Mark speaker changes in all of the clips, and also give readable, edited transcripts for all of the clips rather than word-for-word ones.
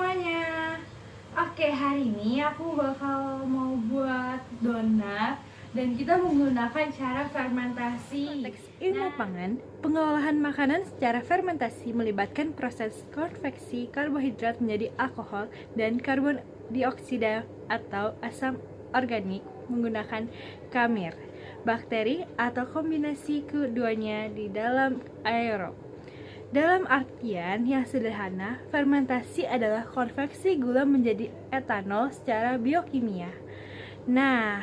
Speaker 1: semuanya. Oke, hari ini aku bakal mau buat donat dan kita menggunakan cara fermentasi.
Speaker 2: Konteks ilmu pangan, pengolahan makanan secara fermentasi melibatkan proses konveksi karbohidrat menjadi alkohol dan karbon dioksida atau asam organik menggunakan kamir, bakteri atau kombinasi keduanya di dalam aerob. Dalam artian yang sederhana, fermentasi adalah konveksi gula menjadi etanol secara biokimia. Nah,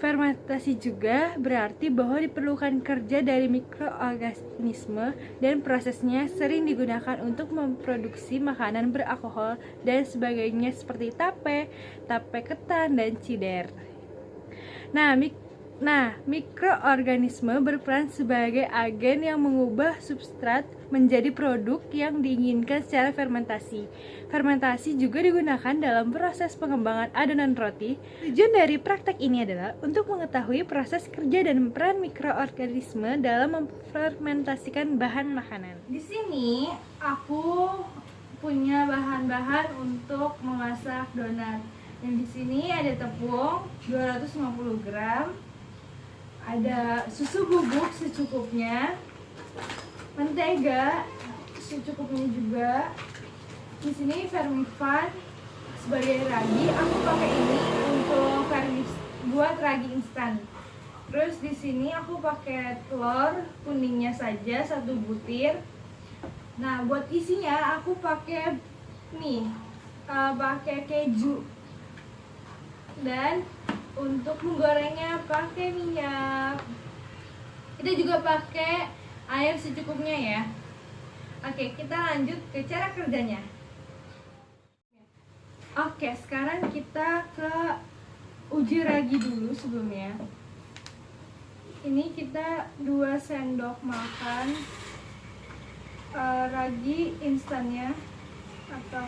Speaker 2: fermentasi juga berarti bahwa diperlukan kerja dari mikroorganisme dan prosesnya sering digunakan untuk memproduksi makanan beralkohol dan sebagainya seperti tape ketan, dan cider. Nah, mikroorganisme berperan sebagai agen yang mengubah substrat menjadi produk yang diinginkan secara fermentasi. Fermentasi juga digunakan dalam proses pengembangan adonan roti. Tujuan dari praktek ini adalah untuk mengetahui proses kerja dan peran mikroorganisme dalam memfermentasikan bahan makanan.
Speaker 1: Di sini aku punya bahan-bahan untuk memasak donat. Dan di sini ada tepung 250 gram, ada susu bubuk secukupnya, mentega secukupnya juga. Di sini vermifan sebagai ragi. Aku pakai ini untuk buat ragi instan. Terus di sini aku pakai telur kuningnya saja 1 butir. Nah, buat isinya aku pakai pakai keju. Dan untuk menggorengnya pakai minyak. Kita juga pakai air secukupnya ya. Oke, kita lanjut ke cara kerjanya. Oke, sekarang kita ke uji ragi dulu sebelumnya. Ini kita 2 sendok makan ragi instannya atau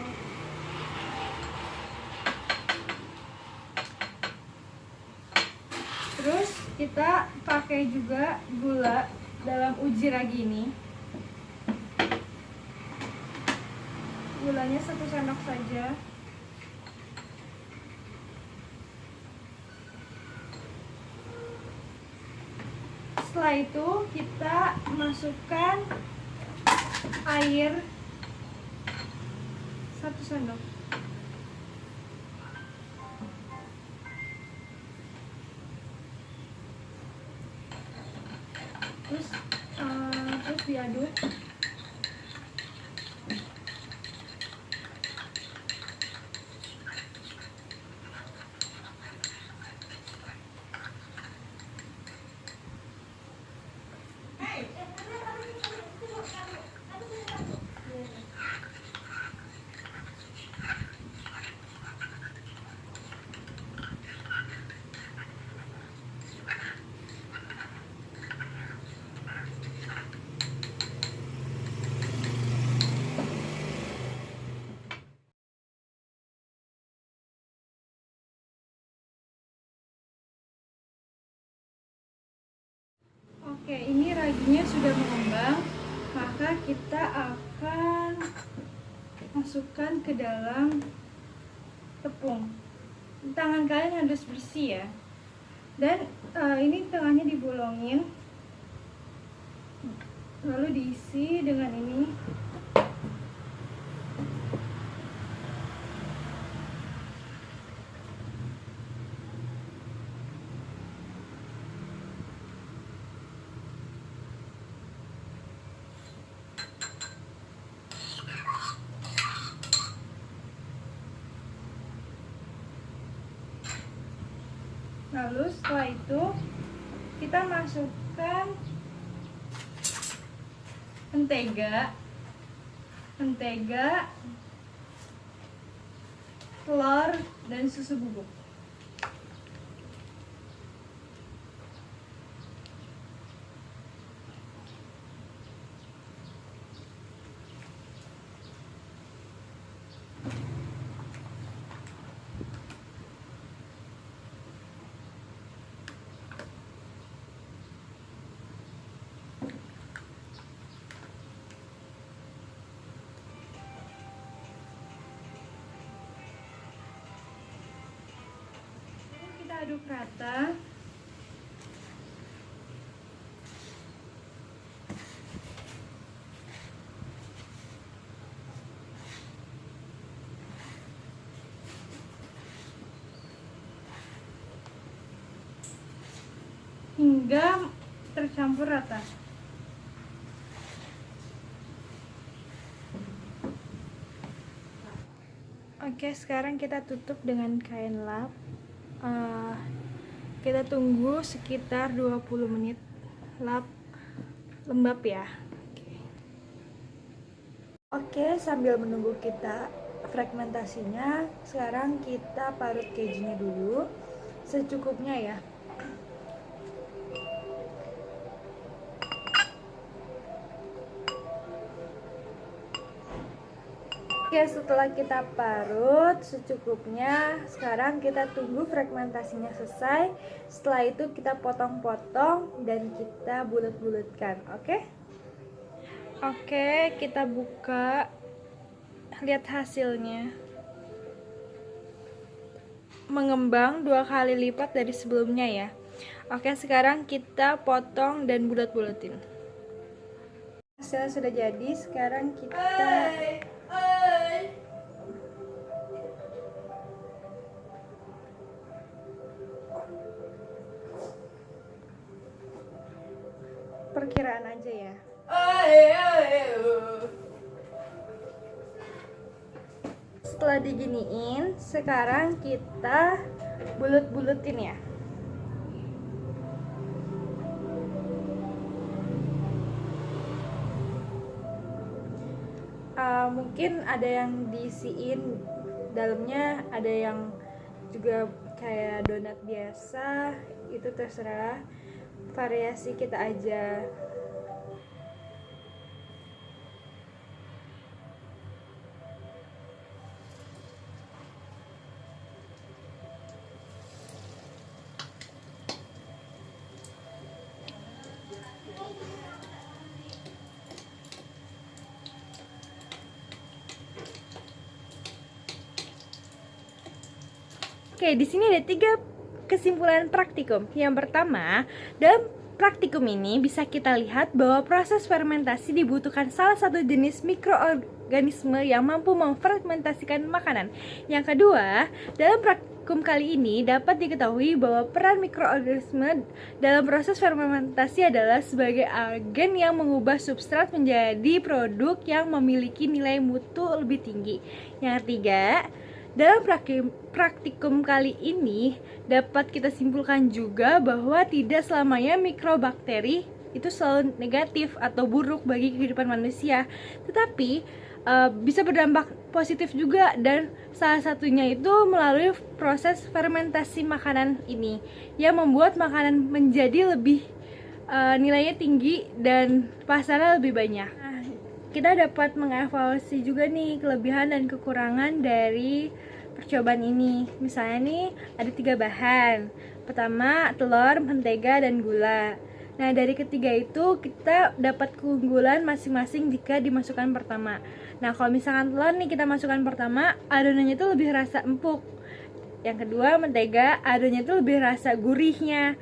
Speaker 1: terus kita pakai juga gula dalam uji ragi ini. Gulanya 1 sendok saja. Setelah itu kita masukkan air 1 sendok. Terus diaduk. Oke, ini raginya sudah mengembang, maka kita akan masukkan ke dalam tepung. Tangan kalian harus bersih ya. Dan ini tengahnya dibolongin, lalu diisi dengan ini. Lalu setelah itu kita masukkan mentega, telur, dan susu bubuk.
Speaker 2: aduk rata. Hingga tercampur rata. Oke, sekarang kita tutup dengan kain lap. Kita tunggu sekitar 20 menit lap lembab ya. Oke, sambil menunggu kita fragmentasinya, sekarang kita parut kejunya dulu secukupnya ya. Oke, setelah kita parut secukupnya, sekarang kita tunggu fragmentasinya selesai. Setelah itu kita potong-potong dan kita bulat-bulatkan, oke? Oke, kita buka. Lihat hasilnya. Mengembang 2 kali lipat dari sebelumnya ya. Oke, sekarang kita potong dan bulat-bulatin. Hasilnya sudah jadi, sekarang kita perkiraan aja ya. Setelah diginiin, sekarang kita bulet-buletin ya. Mungkin ada yang diisiin dalamnya, ada yang juga kayak donat biasa, itu terserah, variasi kita aja. Oke, di sini ada 3 kesimpulan praktikum. Yang pertama, dalam praktikum ini bisa kita lihat bahwa proses fermentasi dibutuhkan salah satu jenis mikroorganisme yang mampu memfermentasikan makanan. Yang kedua, dalam praktikum kali ini dapat diketahui bahwa peran mikroorganisme dalam proses fermentasi adalah sebagai agen yang mengubah substrat menjadi produk yang memiliki nilai mutu lebih tinggi. Yang ketiga, dalam praktikum kali ini dapat kita simpulkan juga bahwa tidak selamanya mikrobakteri itu selalu negatif atau buruk bagi kehidupan manusia, tetapi bisa berdampak positif juga, dan salah satunya itu melalui proses fermentasi makanan ini yang membuat makanan menjadi lebih nilainya tinggi dan pasarnya lebih banyak. Kita dapat mengevaluasi juga nih kelebihan dan kekurangan dari percobaan ini. Misalnya nih ada 3 bahan. Pertama, telur, mentega, dan gula. Nah, dari ketiga itu kita dapat keunggulan masing-masing jika dimasukkan pertama. Nah, kalau misalkan telur nih kita masukkan pertama, adonannya itu lebih rasa empuk. Yang kedua, mentega, adonannya itu lebih rasa gurihnya.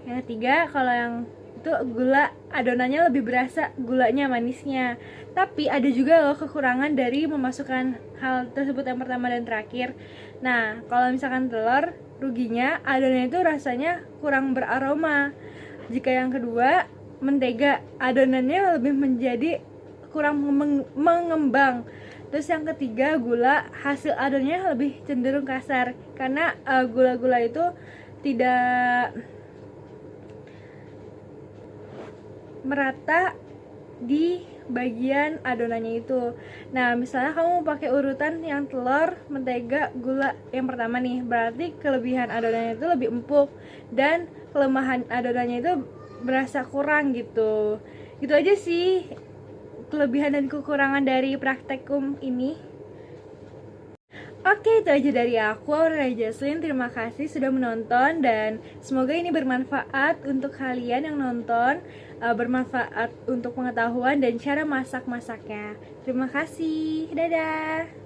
Speaker 2: Yang ketiga, kalau yang itu gula, adonannya lebih berasa gulanya, manisnya. Tapi ada juga loh kekurangan dari memasukkan hal tersebut yang pertama dan terakhir. Nah, kalau misalkan telur, ruginya adonannya itu rasanya kurang beraroma. Jika yang kedua, mentega, adonannya lebih menjadi kurang mengembang. Terus yang ketiga, gula, hasil adonannya lebih cenderung kasar karena gula-gula itu tidak merata di bagian adonannya itu. Nah, misalnya kamu pakai urutan yang telur, mentega, gula yang pertama nih, berarti kelebihan adonannya itu lebih empuk dan kelemahan adonannya itu berasa kurang gitu. Gitu aja sih kelebihan dan kekurangan dari praktikum ini. Oke, itu aja dari aku, Aurora Jaslyn. Terima kasih sudah menonton dan semoga ini bermanfaat untuk kalian yang nonton, bermanfaat untuk pengetahuan dan cara masak-masaknya. Terima kasih, dadah.